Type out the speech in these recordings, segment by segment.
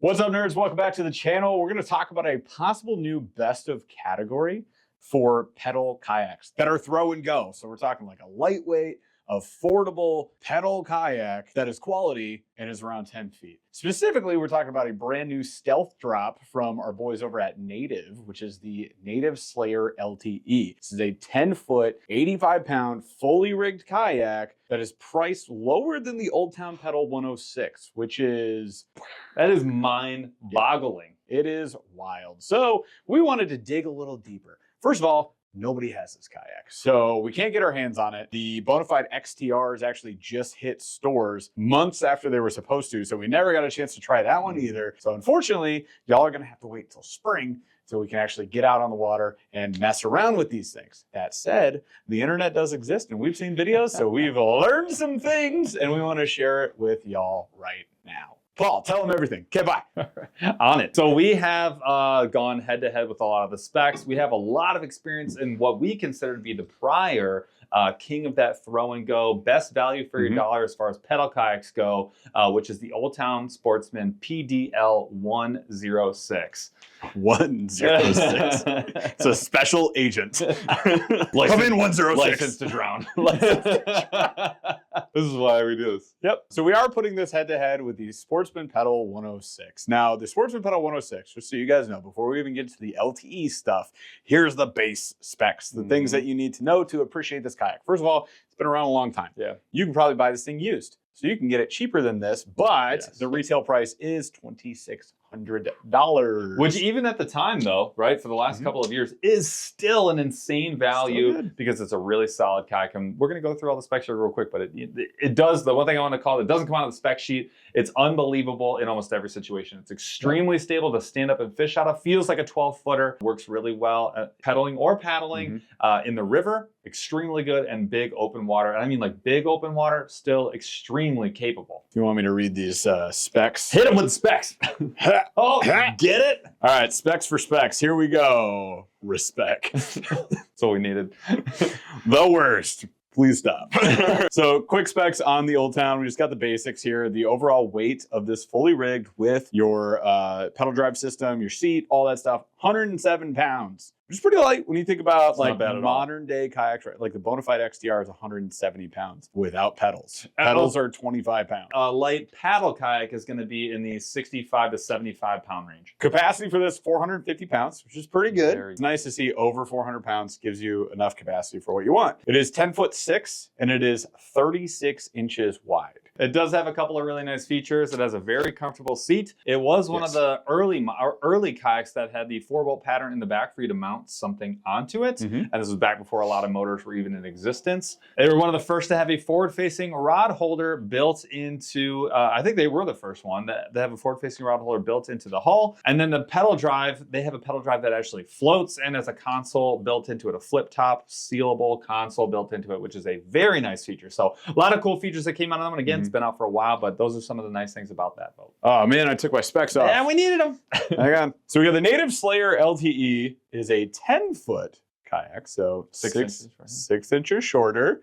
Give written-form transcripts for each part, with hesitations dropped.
What's up, nerds? Welcome back to the channel. We're going to talk about a possible new best of category for pedal kayaks that are throw and go. So we're talking like a lightweight, affordable pedal kayak that is quality and is around 10 feet. Specifically, we're talking about a brand new stealth drop from our boys over at Native, which is the Native Slayer LTE. This is a 10-foot, 85-pound, fully rigged kayak that is priced lower than the Oldtown Pedal 106, which is... That is mind-boggling. It is wild. So we wanted to dig a little deeper. First of all, nobody has this kayak, so we can't get our hands on it. The Bonafide XTRs actually just hit stores months after they were supposed to, so we never got a chance to try that one either. So unfortunately, y'all are gonna have to wait till spring so we can actually get out on the water and mess around with these things. That said, the internet does exist and we've seen videos, so we've learned some things and we wanna share it with y'all right now. Paul, tell them everything. Okay, bye. On it. So we have gone head to head with a lot of the specs. We have a lot of experience in what we consider to be the prior king of that throw and go, best value for your dollar as far as pedal kayaks go, which is the Oldtown Sportsman PDL 106. 106. It's a special agent. Come in 106. License to drown. This is why we do this. Yep. So we are putting this head to head with the Sportsman Pedal 106. Now, the Sportsman Pedal 106, just so you guys know, before we even get to the LTE stuff, here's the base specs, the things that you need to know to appreciate this kayak. First of all, it's been around a long time. Yeah. You can probably buy this thing used. So you can get it cheaper than this, but the retail price is $2,600. Which even at the time though, right, for the last couple of years is still an insane value because it's a really solid kayak. And we're gonna go through all the specs here real quick, but it does, the one thing I want to call it doesn't come out of the spec sheet. It's unbelievable in almost every situation. It's extremely stable to stand up and fish out of, feels like a 12-footer, works really well at pedaling or paddling in the river, extremely good, and big open water. And I mean like big open water, still extremely capable. You want me to read these specs? Hit them with the specs. Oh, get it? All right, specs for specs. Here we go. Respect. That's all we needed. The worst. Please stop. So quick specs on the Oldtown. We just got the basics here. The overall weight of this fully rigged with your pedal drive system, your seat, all that stuff, 107 pounds. Which is pretty light when you think about it's like modern day kayaks, right? Like the Bonafide XTR is 170 pounds without pedals. Pedals are 25 pounds. A light paddle kayak is going to be in the 65 to 75 pound range. Capacity for this, 450 pounds, which is pretty good. It's nice to see over 400 pounds gives you enough capacity for what you want. It is 10'6" and it is 36 inches wide. It does have a couple of really nice features. It has a very comfortable seat. It was one of the early kayaks that had the 4-bolt pattern in the back for you to mount something onto it. And this was back before a lot of motors were even in existence. They were one of the first to have a forward-facing rod holder built into, I think they were the first one that have a forward-facing rod holder built into the hull. And then the pedal drive, they have a pedal drive that actually floats and has a console built into it, a flip-top sealable console built into it, which is a very nice feature. So a lot of cool features that came out of them. And again, it's been out for a while, but those are some of the nice things about that boat. Oh man, I took my specs off. Yeah, we needed them. Hang on. So we got the Native Slayer LTE. It is a 10-foot kayak, so 6 inches shorter.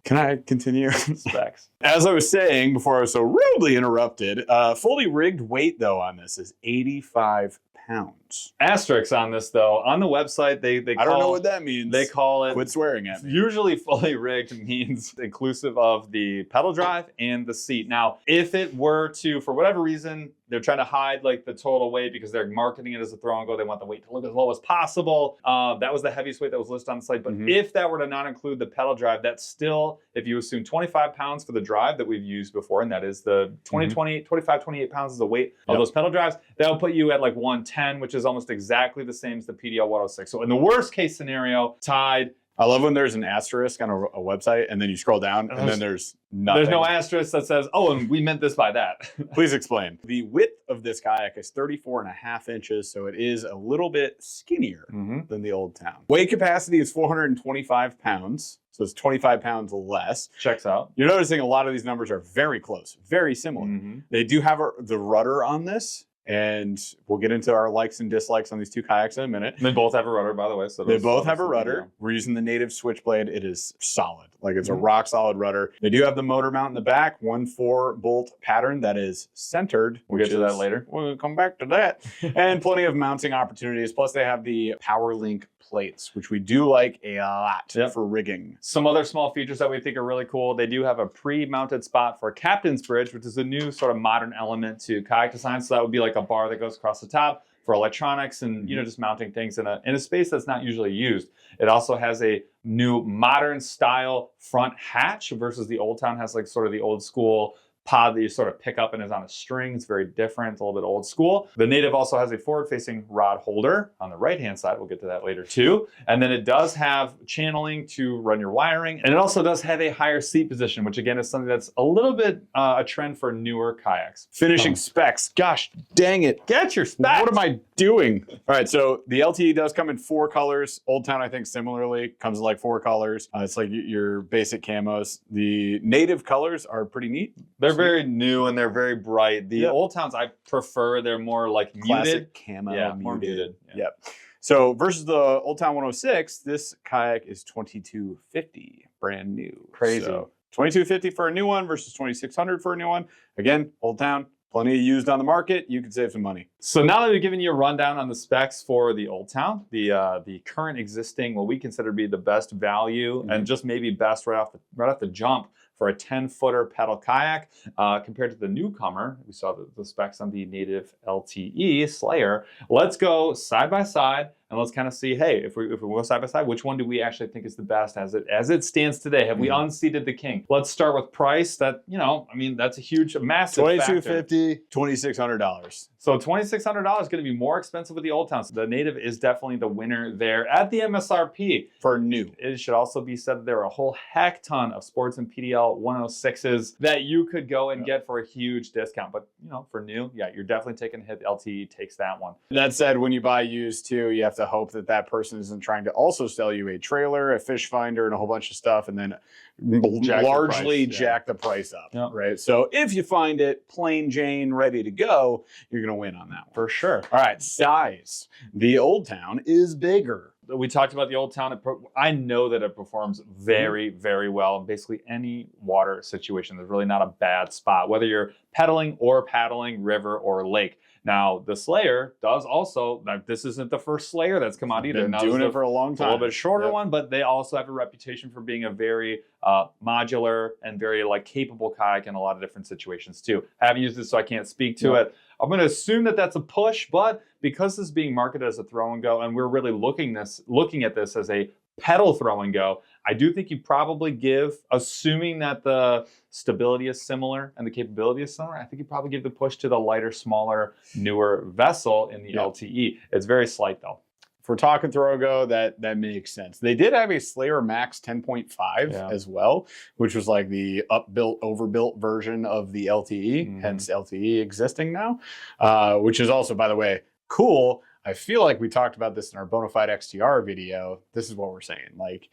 Can I continue? Specs. As I was saying before I was so rudely interrupted, fully rigged weight though on this is 85 pounds. Asterisk on this though, on the website they I don't know what that means. They call it, quit swearing at me. Usually fully rigged means inclusive of the pedal drive and the seat. Now, if it were to, for whatever reason, they're trying to hide like the total weight because they're marketing it as a throw and go. They want the weight to look as low as possible. That was the heaviest weight that was listed on the site. But if that were to not include the pedal drive, that's still, if you assume 25 pounds for the drive that we've used before, and that is the 25, 28 pounds is the weight of those pedal drives, that'll put you at like 110, which is almost exactly the same as the PDL 106. So in the worst case scenario, tied. I love when there's an asterisk on a website and then you scroll down and then there's nothing. There's no asterisk that says, oh, and we meant this by that. Please explain. The width of this kayak is 34.5 inches, so it is a little bit skinnier than the Oldtown. Weight capacity is 425 pounds, so it's 25 pounds less. Checks out. You're noticing a lot of these numbers are very close, very similar. They do have the rudder on this And we'll get into our likes and dislikes on these two kayaks in a minute. They both have a rudder, by the way. So they both have a rudder. We're using the Native Switchblade. It is solid. Like it's a rock solid rudder. They do have the motor mount in the back, 4-bolt pattern that is centered. We'll get to that later. We'll come back to that. And plenty of mounting opportunities. Plus they have the PowerLink plates, which we do like a lot for rigging. Some other small features that we think are really cool. They do have a pre-mounted spot for Captain's Bridge, which is a new sort of modern element to kayak design. So that would be like a bar that goes across the top for electronics and just mounting things in a space that's not usually used. It also has a new modern style front hatch versus the Oldtown has like sort of the old school pod that you sort of pick up and is on a string. It's very different, a little bit old school. The Native also has a forward-facing rod holder on the right-hand side. We'll get to that later too. And then it does have channeling to run your wiring. And it also does have a higher seat position, which again is something that's a little bit a trend for newer kayaks. Finishing specs. Gosh, dang it. Get your specs. What am I doing? All right, so the LTE does come in 4 colors. Oldtown, I think, similarly comes in like 4 colors. It's like your basic camos. The Native colors are pretty neat. They're very new and they're very bright. The Oldtowns I prefer. They're more like classic muted. Camo. Yeah, more muted. Yep. So versus the Oldtown 106, this kayak is $2,250, brand new. Crazy. So $2,250 for a new one versus $2,600 for a new one. Again, Oldtown, plenty of used on the market. You can save some money. So now that we've given you a rundown on the specs for the Oldtown, the current existing, what we consider to be the best value and just maybe best right off the jump for a 10-footer pedal kayak compared to the newcomer. We saw the specs on the Native LTE Slayer. Let's go side by side and let's kind of see, hey, if we go side by side, which one do we actually think is the best as it stands today? Have we unseated the king? Let's start with price. That, I mean, that's a huge, massive $2,250, $2,600. So $2,600 is going to be more expensive with the Oldtown. So the Native is definitely the winner there at the MSRP. For new. It should also be said that there are a whole heck ton of Sportsman PDL 106s that you could go and get for a huge discount. But, for new, you're definitely taking a hit. LTE takes that one. That said, when you buy used too, you have to hope that person isn't trying to also sell you a trailer, a fish finder, and a whole bunch of stuff, and then largely jack the price up, right? So if you find it plain Jane ready to go, you're going to win on that one. For sure. All right, size. The Oldtown is bigger. We talked about the Oldtown. I know that it performs very, very well in basically any water situation. There's really not a bad spot, whether you're pedaling or paddling, river or lake. Now, the Slayer does also, this isn't the first Slayer that's come out either. Been doing it for a long time. A little bit shorter one, but they also have a reputation for being a very modular and very capable kayak in a lot of different situations too. I haven't used it, so I can't speak to it. I'm going to assume that that's a push, but because this is being marketed as a throw and go, and we're really looking at this as a pedal throw and go, I do think you probably assuming that the stability is similar and the capability is similar, I think you probably give the push to the lighter, smaller, newer vessel in the LTE. It's very slight though. If we're talking throw go, that makes sense. They did have a Slayer Max 10.5 as well, which was like the overbuilt version of the LTE, hence LTE existing now, which is also, by the way, cool. I feel like we talked about this in our Bonafide XTR video. This is what we're saying.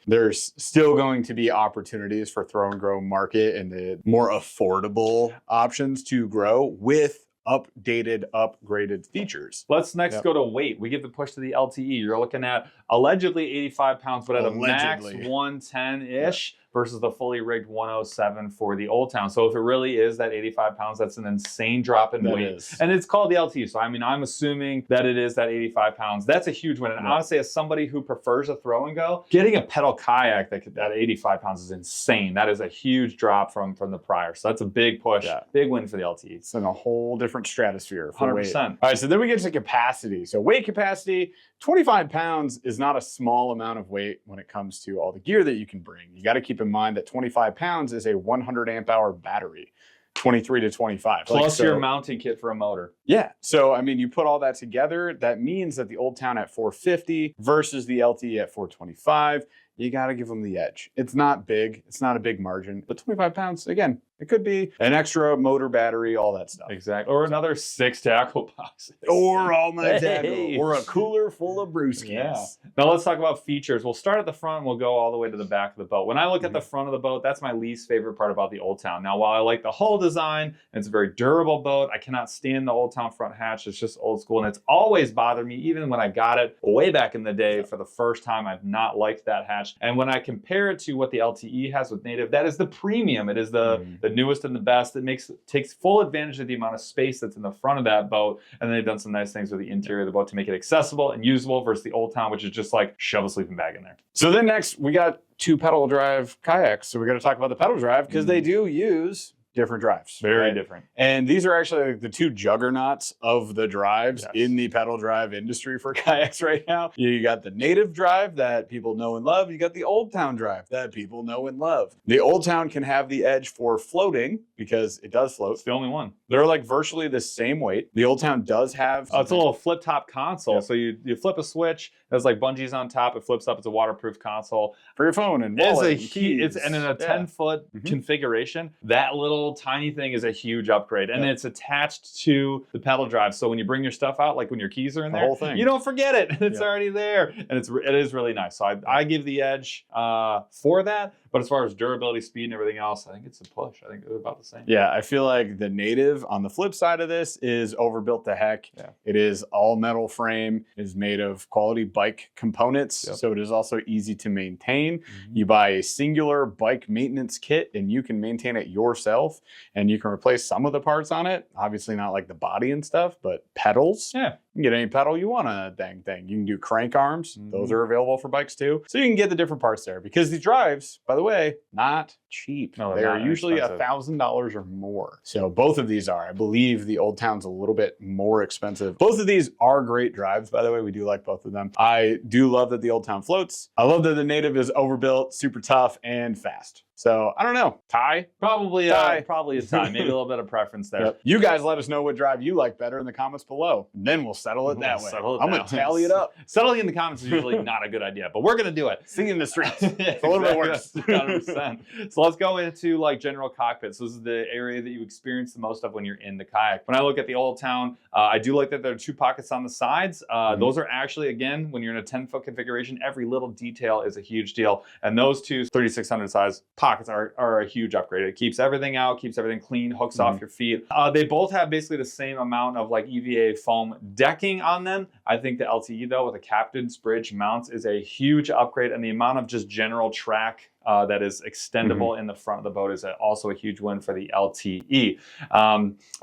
There's still going to be opportunities for throw and grow market and the more affordable options to grow with upgraded features. Let's next go to weight. We give the push to the LTE. You're looking at allegedly 85 pounds, but at a max 110-ish versus the fully rigged 107 for the Oldtown. So if it really is that 85 pounds, that's an insane drop in weight. And it's called the LTE. So I mean, I'm assuming that it is that 85 pounds. That's a huge win. And honestly, as somebody who prefers a throw and go, getting a pedal kayak that 85 pounds is insane. That is a huge drop from the prior. So that's a big push, big win for the LTE. It's in a whole different stratosphere for 100%. weight. All right, so then we get to capacity. So weight capacity, 25 pounds is not a small amount of weight when it comes to all the gear that you can bring. You got to keep in mind that 25 pounds is a 100 amp hour battery, 23 to 25. Plus your mounting kit for a motor. Yeah. So, I mean, you put all that together, that means that the Oldtown at 450 versus the LTE at 425, you got to give them the edge. It's not big. It's not a big margin, but 25 pounds, again, It could be an extra motor battery, all that stuff. Exactly. Or another 6 tackle boxes. Or all my Hey. tackle. Or a cooler full of brewskis. Yeah. Now let's talk about features. We'll start at the front and we'll go all the way to the back of the boat. When I look at the front of the boat, that's my least favorite part about the Old Town. Now, while I like the hull design, and it's a very durable boat, I cannot stand the Old Town front hatch. It's just old school, and it's always bothered me, even when I got it way back in the day for the first time. I've not liked that hatch. And when I compare it to what the LTE has with Native, that is the premium. It is the newest and the best. It takes full advantage of the amount of space that's in the front of that boat, and they've done some nice things with the interior of the boat to make it accessible and usable versus the Old Town, which is just like shove a sleeping bag in there. So then next, we got 2 pedal drive kayaks. So we got to talk about the pedal drive because they do use different drives. Very different. And these are actually the 2 juggernauts of the drives in the pedal drive industry for kayaks right now. You got the Native drive that people know and love. You got the Old Town drive that people know and love. The Old Town can have the edge for floating because it does float. It's the only one. They're like virtually the same weight. The Old Town does have... it's a little flip top console. So you flip a switch. There's like bungees on top. It flips up. It's a waterproof console. For your phone and wallet and in a 10-foot configuration, that little tiny thing is a huge upgrade. And it's attached to the pedal drive. So when you bring your stuff out, like when your keys are in there, whole thing. You don't forget it. It's already there. And it is really nice. So I give the edge for that. But as far as durability, speed, and everything else, I think it's a push. I think they're about the same. Yeah, I feel like the Native, on the flip side of this, is overbuilt to heck. Yeah. It is all metal frame. It is made of quality bike components, so it is also easy to maintain. You buy a singular bike maintenance kit, and you can maintain it yourself, and you can replace some of the parts on it. Obviously not like the body and stuff, but pedals. Yeah. You can get any pedal you want on a dang thing. You can do crank arms. Those are available for bikes too. So you can get the different parts there because these drives, by the way, not cheap. No, they are usually $1,000 or more. So both of these are. I believe the Old Town's a little bit more expensive. Both of these are great drives, by the way. We do like both of them. I do love that the Old Town floats. I love that the Native is overbuilt, super tough, and fast. So I don't know. Tie? Probably a tie. Maybe a little bit of preference there. You guys let us know what drive you like better in the comments below. And then we'll settle it that way. I'm going to tally it up. Settling in the comments is usually not a good idea, but we're going to do it. See you in the streets. It's a little bit worse. 100%. So let's go into like general cockpits. This is the area that you experience the most of when you're in the kayak. When I look at the Old Town, I do like that there are 2 pockets on the sides. Those are actually, again, when you're in a 10-foot configuration, every little detail is a huge deal. And those 2 3600 size pockets are a huge upgrade. It keeps everything out, keeps everything clean, hooks off your feet. They both have basically the same amount of like EVA foam decking on them. I think the LTE though with a captain's bridge mounts is a huge upgrade, and the amount of just general track that is extendable in the front of the boat is also a huge win for the LTE.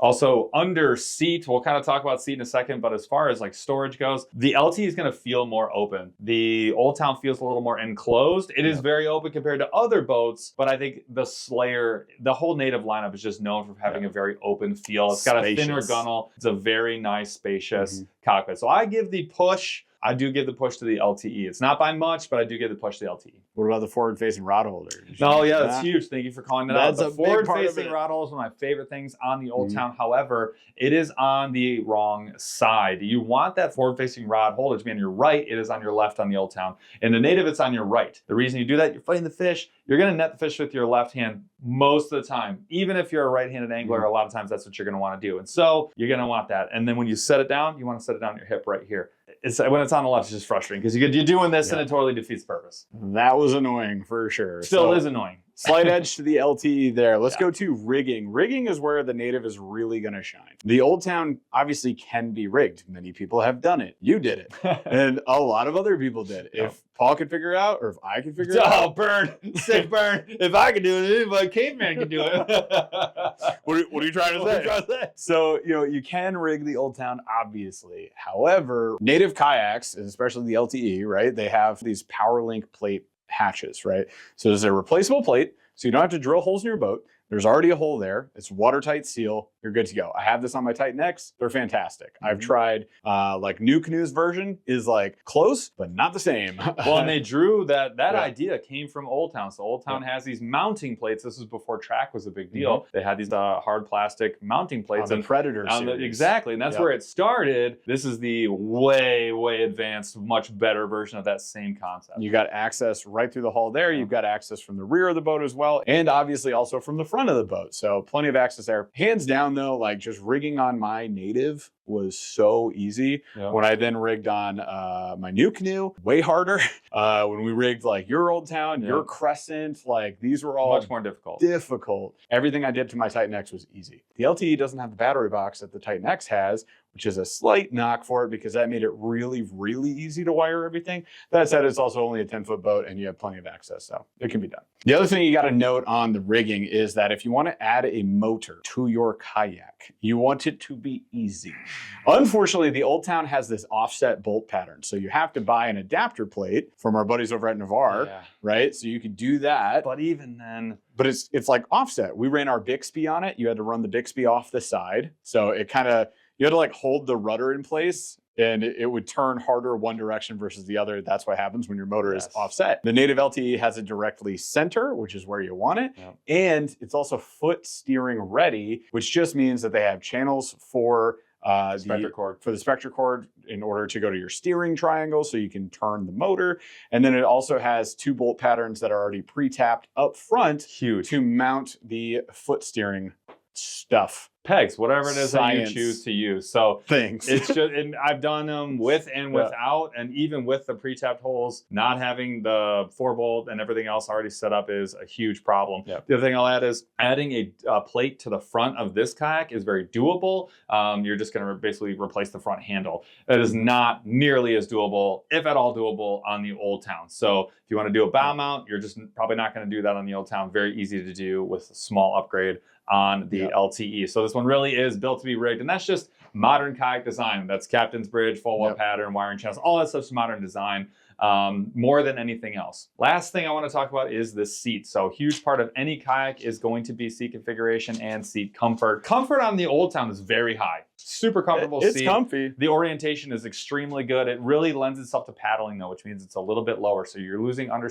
Also under seat, we'll kind of talk about seat in a second, but as far as like storage goes, the LTE is going to feel more open. The Old Town feels a little more enclosed. It is very open compared to other boats, but I think the Slayer, the whole Native lineup is just known for having a very open feel. It's got a thinner gunnel. It's a very nice, spacious cockpit. So I give the push. I do give the push to the LTE. It's not by much, but I do give the push to the LTE. What about the forward-facing rod holder? No, yeah, that's huge. Thank you for calling that out. The forward-facing rod holder is one of my favorite things on the Old Town. However, it is on the wrong side. You want that forward-facing rod holder to be on your right. It is on your left on the Old Town. In the Native, it's on your right. The reason you do that, you're fighting the fish. You're going to net the fish with your left hand most of the time. Even if you're a right-handed angler, a lot of times that's what you're going to want to do. And so you're going to want that. And then when you set it down, you want to set it down your hip right here. When it's on the left, it's just frustrating because you're doing this and it totally defeats the purpose. That was annoying for sure. Still is annoying. Slight edge to the LTE there. Let's go to rigging. Rigging is where the Native is really going to shine. The Old Town obviously can be rigged. Many people have done it. You did it. And a lot of other people did. If Paul could figure it out, or if I could figure it out. Oh, burn. Sick burn. If I could do it, anybody caveman can do it. What are you trying to say? So, you can rig the Old Town, obviously. However, Native kayaks, especially the LTE, right? They have these PowerLink plate hatches, right? So there's a replaceable plate, so you don't have to drill holes in your boat. There's already a hole there. It's watertight seal. You're good to go. I have this on my Titan X. They're fantastic. I've tried, like New Canoe's version is like close, but not the same. Well, and they drew that idea came from Old Town. So Old Town has these mounting plates. This was before track was a big deal. They had these hard plastic mounting plates. On the Predator series. Exactly. And that's where it started. This is the way, way advanced, much better version of that same concept. You got access right through the hull there. You've got access from the rear of the boat as well. And obviously also from the front front of the boat. So plenty of access there. Hands down though, like just rigging on my Native was so easy. Yep. When I then rigged on my new canoe, way harder. When we rigged like your Oldtown, your Crescent, like these were all much more difficult. Everything I did to my Titan X was easy. The LTE doesn't have the battery box that the Titan X has, which is a slight knock for it because that made it really, really easy to wire everything. That said, it's also only a 10-foot boat and you have plenty of access, so it can be done. The other thing you got to note on the rigging is that if you want to add a motor to your kayak, you want it to be easy. Unfortunately, the Oldtown has this offset bolt pattern, so you have to buy an adapter plate from our buddies over at Navarre, right? So you could do that. But even then, but it's like offset. We ran our Bixby on it. You had to run the Bixby off the side, so it kind of, you had to like hold the rudder in place and it would turn harder one direction versus the other. That's what happens when your motor is offset. The Native LTE has it directly center, which is where you want it. Yep. And it's also foot steering ready, which just means that they have channels for the Spectra cord in order to go to your steering triangle so you can turn the motor. And then it also has 2 bolt patterns that are already pre-tapped up front to mount the foot steering stuff. Pegs, whatever it is that you choose to use. So things. It's just, and I've done them with and without, and even with the pre-tapped holes, not having the 4-bolt and everything else already set up is a huge problem. The other thing I'll add is adding a plate to the front of this kayak is very doable. You're just going to basically replace the front handle. That is not nearly as doable, if at all doable, on the Oldtown. So if you want to do a bow mount, you're just probably not going to do that on the Oldtown. Very easy to do with a small upgrade on the LTE. So this one really is built to be rigged, and that's just modern kayak design. That's captain's bridge, full wall pattern, wiring channels, all that stuff's modern design. More than anything else. Last thing I want to talk about is the seat. So a huge part of any kayak is going to be seat configuration and seat comfort. Comfort on the Oldtown is very high. Super comfortable seat. It's comfy. The orientation is extremely good. It really lends itself to paddling though, which means it's a little bit lower. So you're losing under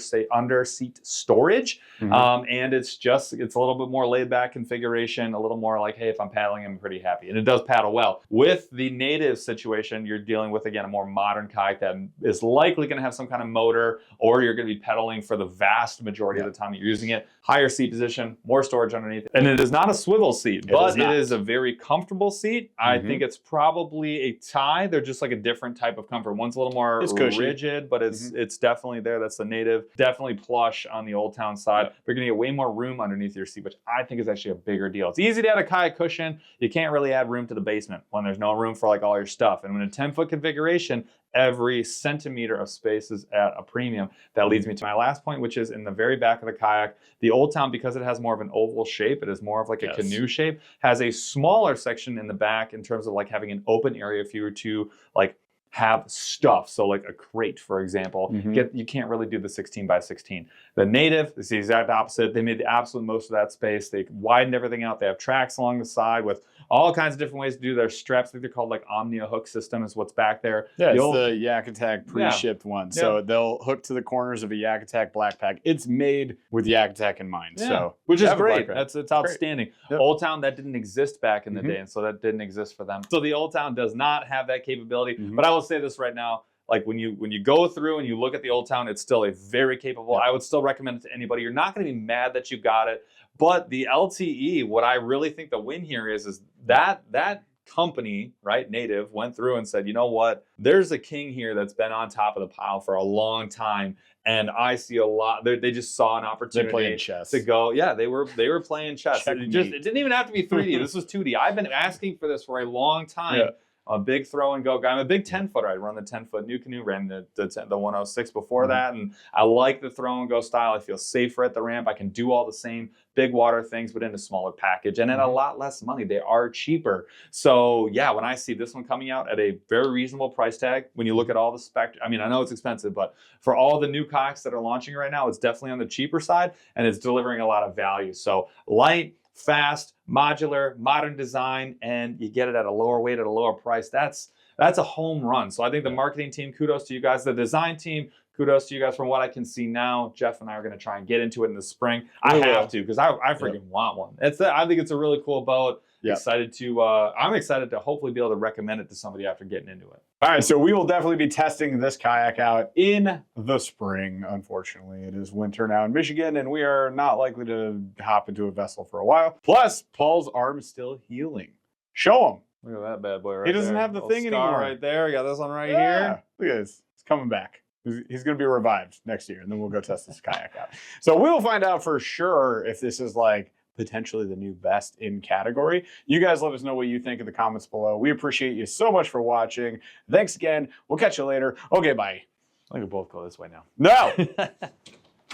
seat storage. And it's a little bit more laid back configuration, a little more like, hey, if I'm paddling, I'm pretty happy. And it does paddle well. With the Native situation, you're dealing with, again, a more modern kayak that is likely going to have some kind of motor, or you're going to be pedaling for the vast majority of the time you're using it. Higher seat position, more storage underneath. And it is not a swivel seat, but it is a very comfortable seat. I think it's probably a tie. They're just like a different type of comfort. One's a little more rigid, but it's definitely there. That's the Native. Definitely plush on the Oldtown side. You're going to get way more room underneath your seat, which I think is actually a bigger deal. It's easy to add a kayak cushion. You can't really add room to the basement when there's no room for like all your stuff. And when a 10-foot configuration, every centimeter of space is at a premium. That leads me to my last point, which is in the very back of the kayak. The Oldtown, because it has more of an oval shape, it is more of like a canoe shape, has a smaller section in the back in terms of like having an open area if you were to like have stuff. So like a crate, for example, you can't really do the 16 by 16. The Native is the exact opposite. They made the absolute most of that space. They widened everything out. They have tracks along the side with all kinds of different ways to do their straps. I think they're called like Omnia hook system is what's back there. Yeah, it's the Yak Attack pre-shipped one. So they'll hook to the corners of a Yak Attack black pack. It's made with Yak Attack in mind. So which is great. It's outstanding. Yep. Oldtown, that didn't exist back in the day, and so that didn't exist for them. So the Oldtown does not have that capability. But I will say this right now. Like when you go through and you look at the Oldtown, it's still a very capable. I would still recommend it to anybody. You're not going to be mad that you got it, but the LTE, what I really think the win here is that company, right, Native, went through and said, you know what, there's a king here that's been on top of the pile for a long time, and I see a lot. They just saw an opportunity to go. Yeah, they were playing chess. It didn't even have to be 3D. This was 2D. I've been asking for this for a long time. Yeah. A big throw and go guy. I'm a big 10-footer. I run the 10-foot new canoe, ran the 106 before that, and I like the throw and go style. I feel safer at the ramp. I can do all the same big water things, but in a smaller package and at a lot less money. They are cheaper. So yeah, when I see this one coming out at a very reasonable price tag, when you look at all the spec, I mean, I know it's expensive, but for all the new kayaks that are launching right now, it's definitely on the cheaper side and it's delivering a lot of value. So light, fast, modular, modern design, and you get it at a lower weight at a lower price. That's a home run. So I think the marketing team, kudos to you guys. The design team, kudos to you guys. From what I can see now, Jeff and I are going to try and get into it in the spring. I have to because I freaking want one. I think it's a really cool boat. Excited to, I'm excited to hopefully be able to recommend it to somebody after getting into it. All right, so we will definitely be testing this kayak out in the spring. Unfortunately, it is winter now in Michigan, and we are not likely to hop into a vessel for a while. Plus, Paul's arm is still healing. Show him. Look at that bad boy right there. He doesn't have the Little thing scar anymore. right there. We got this one right here. Look at this. It's coming back. He's going to be revived next year, and then we'll go test this kayak out. So we'll find out for sure if this is like potentially the new best in category. You guys let us know what you think in the comments below. We appreciate you so much for watching. Thanks again. We'll catch you later. Okay, bye. I could both go this way now. No.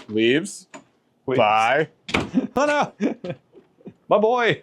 Leaves. Bye. Oh no. My boy.